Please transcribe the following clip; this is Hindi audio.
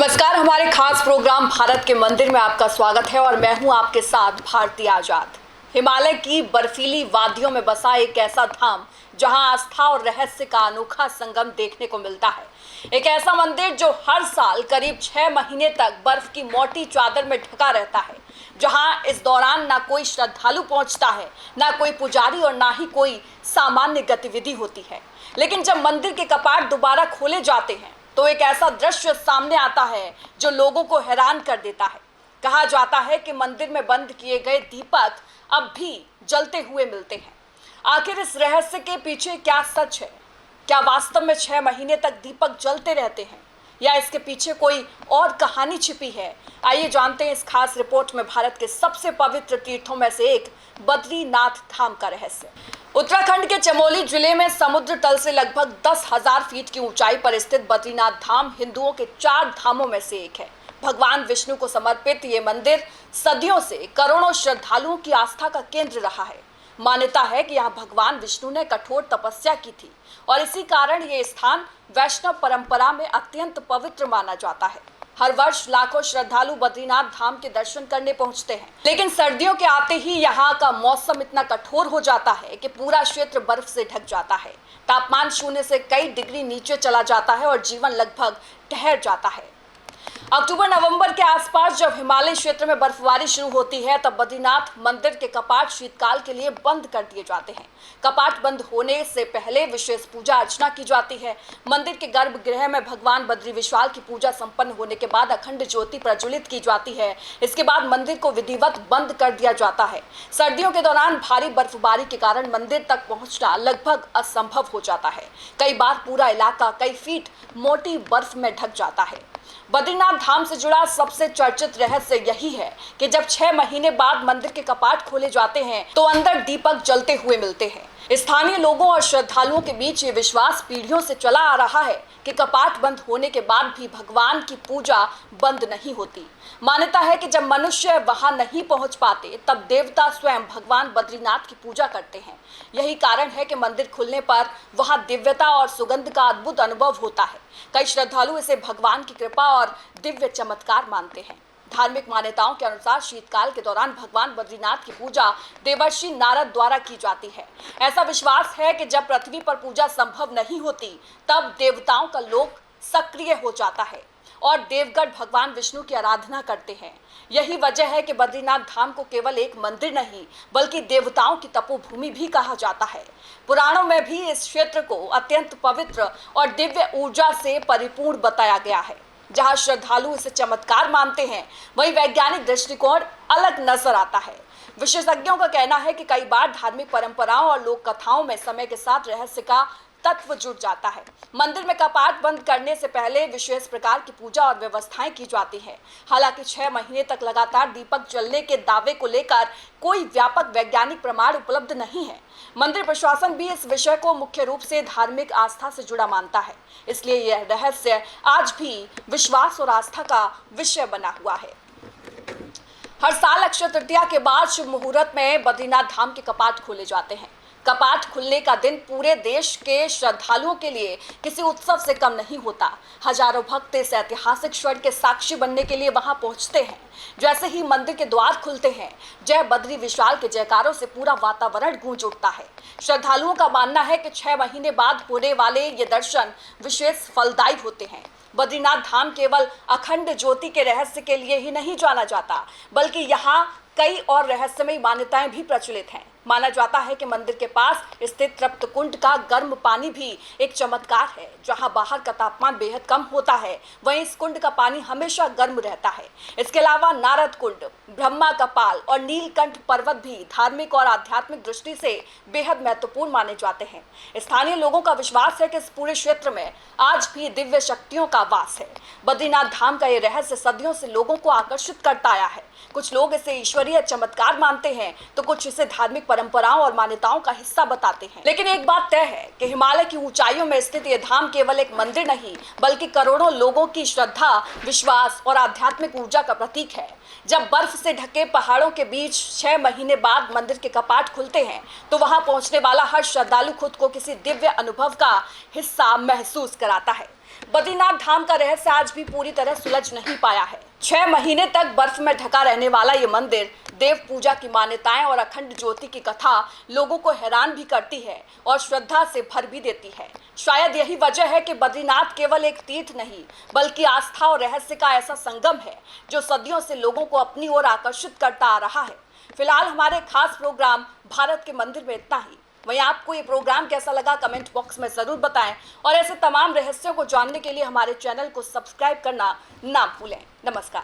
नमस्कार, हमारे खास प्रोग्राम भारत के मंदिर में आपका स्वागत है और मैं हूं आपके साथ भारती आजाद। हिमालय की बर्फीली वादियों में बसा एक ऐसा धाम जहां आस्था और रहस्य का अनोखा संगम देखने को मिलता है। एक ऐसा मंदिर जो हर साल करीब 6 महीने तक बर्फ की मोटी चादर में ढका रहता है, जहां इस दौरान ना कोई श्रद्धालु पहुंचता है, ना कोई पुजारी और ना ही कोई सामान्य गतिविधि होती है। लेकिन जब मंदिर के कपाट दोबारा खोले जाते हैं तो एक ऐसा दृश्य सामने आता है जो लोगों को हैरान कर देता है। कहा जाता है कि मंदिर में बंद किए गए दीपक अब भी जलते हुए मिलते हैं। आखिर इस रहस्य के पीछे क्या सच है? क्या वास्तव में 6 महीने तक दीपक जलते रहते हैं या इसके पीछे कोई और कहानी छिपी है? आइए जानते हैं इस खास रिपोर्ट में भारत के सबसे पवित्र तीर्थों में से एक बद्रीनाथ धाम का रहस्य। उत्तराखंड के चमोली जिले में समुद्र तल से लगभग 10,000 फीट की ऊंचाई पर स्थित बद्रीनाथ धाम हिंदुओं के 4 धामों में से एक है। भगवान विष्णु को समर्पित ये मंदिर सदियों से करोड़ों श्रद्धालुओं की आस्था का केंद्र रहा है। मान्यता है कि यहाँ भगवान विष्णु ने कठोर तपस्या की थी और इसी कारण ये स्थान वैष्णव परंपरा में अत्यंत पवित्र माना जाता है। हर वर्ष लाखों श्रद्धालु बद्रीनाथ धाम के दर्शन करने पहुंचते हैं, लेकिन सर्दियों के आते ही यहाँ का मौसम इतना कठोर हो जाता है कि पूरा क्षेत्र बर्फ से ढक जाता है। तापमान शून्य से कई डिग्री नीचे चला जाता है और जीवन लगभग ठहर जाता है। अक्टूबर-नवंबर के आसपास जब हिमालय क्षेत्र में बर्फबारी शुरू होती है तब बद्रीनाथ मंदिर के कपाट शीतकाल के लिए बंद कर दिए जाते हैं। कपाट बंद होने से पहले विशेष पूजा अर्चना की जाती है। मंदिर के गर्भगृह में भगवान बद्री विशाल की पूजा संपन्न होने के बाद अखंड ज्योति प्रज्वलित की जाती है। इसके बाद मंदिर को विधिवत बंद कर दिया जाता है। सर्दियों के दौरान भारी बर्फबारी के कारण मंदिर तक पहुंचना लगभग असंभव हो जाता है। कई बार पूरा इलाका कई फीट मोटी बर्फ में ढक जाता है। बद्रीनाथ धाम से जुड़ा सबसे चर्चित रहस्य यही है कि जब 6 महीने बाद मंदिर के कपाट खोले जाते हैं तो अंदर दीपक जलते हुए मिलते हैं। स्थानीय लोगों और श्रद्धालुओं के बीच ये विश्वास पीढ़ियों से चला आ रहा है कि कपाट बंद होने के बाद भी भगवान की पूजा बंद नहीं होती। मान्यता है कि जब मनुष्य वहां नहीं पहुंच पाते तब देवता स्वयं भगवान बद्रीनाथ की पूजा करते हैं। यही कारण है कि मंदिर खुलने पर वहां दिव्यता और सुगंध का अद्भुत अनुभव होता है। कई श्रद्धालु इसे भगवान की कृपा और दिव्य चमत्कार मानते हैं। धार्मिक मान्यताओं के अनुसार शीतकाल के दौरान भगवान बद्रीनाथ की पूजा देवर्षि नारद द्वारा की जाती है। ऐसा विश्वास है कि जब पृथ्वी पर पूजा संभव नहीं होती तब देवताओं का लोक सक्रिय हो जाता है और देवगण भगवान विष्णु की आराधना करते हैं। यही वजह है कि बद्रीनाथ धाम को केवल एक मंदिर नहीं बल्कि देवताओं की तपोभूमि भी कहा जाता है। पुराणों में भी इस क्षेत्र को अत्यंत पवित्र और दिव्य ऊर्जा से परिपूर्ण बताया गया है। जहां श्रद्धालु इसे चमत्कार मानते हैं वहीं वैज्ञानिक दृष्टिकोण अलग नजर आता है। विशेषज्ञों का कहना है कि कई बार धार्मिक परंपराओं और लोक कथाओं में समय के साथ रहस्य का तत्व जुड़ जाता है। मंदिर में कपाट बंद करने से पहले विशेष प्रकार की पूजा और व्यवस्थाएं की जाती हैं। हालांकि 6 महीने तक लगातार दीपक जलने के दावे को लेकर कोई व्यापक वैज्ञानिक प्रमाण उपलब्ध नहीं है। मंदिर प्रशासन भी इस विषय को मुख्य रूप से धार्मिक आस्था से जुड़ा मानता है, इसलिए यह रहस्य आज भी विश्वास और आस्था का विषय बना हुआ है। हर साल अक्षय तृतीया के बाद शुभ मुहूर्त में बद्रीनाथ धाम के कपाट खोले जाते हैं। कपाट खुलने का दिन पूरे देश के श्रद्धालुओं के लिए किसी उत्सव से कम नहीं होता। हजारों भक्त इस ऐतिहासिक क्षण के साक्षी बनने के लिए वहां पहुंचते हैं। जैसे ही मंदिर के द्वार खुलते हैं, जय बद्री विशाल के जयकारों से पूरा वातावरण गूंज उठता है। श्रद्धालुओं का मानना है कि 6 महीने बाद होने वाले ये दर्शन विशेष फलदायी होते हैं। बद्रीनाथ धाम केवल अखंड ज्योति के रहस्य के लिए ही नहीं जाना जाता, बल्कि यहाँ कई और रहस्यमयी मान्यताएं भी प्रचलित हैं। माना जाता है कि मंदिर के पास स्थित तप्त कुंड का गर्म पानी भी एक चमत्कार है। जहां बाहर का तापमान बेहद कम होता है वहीं इस कुंड का पानी हमेशा गर्म रहता है। इसके अलावा नारद कुंड, ब्रह्मा का पाल और नीलकंठ पर्वत भी धार्मिक और आध्यात्मिक दृष्टि से बेहद महत्वपूर्ण माने जाते हैं। स्थानीय लोगों का विश्वास है कि इस पूरे क्षेत्र में आज भी दिव्य शक्तियों का वास है। बद्रीनाथ धाम का ये रहस्य सदियों से लोगों को आकर्षित करता आया है। कुछ लोग इसे ईश्वरीय चमत्कार मानते हैं तो कुछ इसे धार्मिक परंपराओं और मान्यताओं का हिस्सा बताते हैं। लेकिन एक बात तय है कि हिमालय की ऊंचाइयों में स्थित यह धाम केवल एक मंदिर नहीं बल्कि करोड़ों लोगों की श्रद्धा, विश्वास और आध्यात्मिक ऊर्जा का प्रतीक है। जब बर्फ से ढके पहाड़ों के बीच 6 महीने बाद मंदिर के कपाट खुलते हैं तो वहां पहुंचने वाला हर श्रद्धालु खुद को किसी दिव्य अनुभव का हिस्सा महसूस कराता है। बद्रीनाथ धाम का रहस्य आज भी पूरी तरह सुलझ नहीं पाया है। 6 महीने तक बर्फ में ढका रहने वाला ये मंदिर देव पूजा की मान्यताएं और अखंड ज्योति की कथा लोगों को हैरान भी करती है और श्रद्धा से भर भी देती है। शायद यही वजह है कि बद्रीनाथ केवल एक तीर्थ नहीं बल्कि आस्था और रहस्य का ऐसा संगम है जो सदियों से लोगों को अपनी ओर आकर्षित करता आ रहा है। फिलहाल हमारे खास प्रोग्राम भारत के मंदिर में इतना ही। वहीं आपको ये प्रोग्राम कैसा लगा कमेंट बॉक्स में ज़रूर बताएं और ऐसे तमाम रहस्यों को जानने के लिए हमारे चैनल को सब्सक्राइब करना ना भूलें। नमस्कार।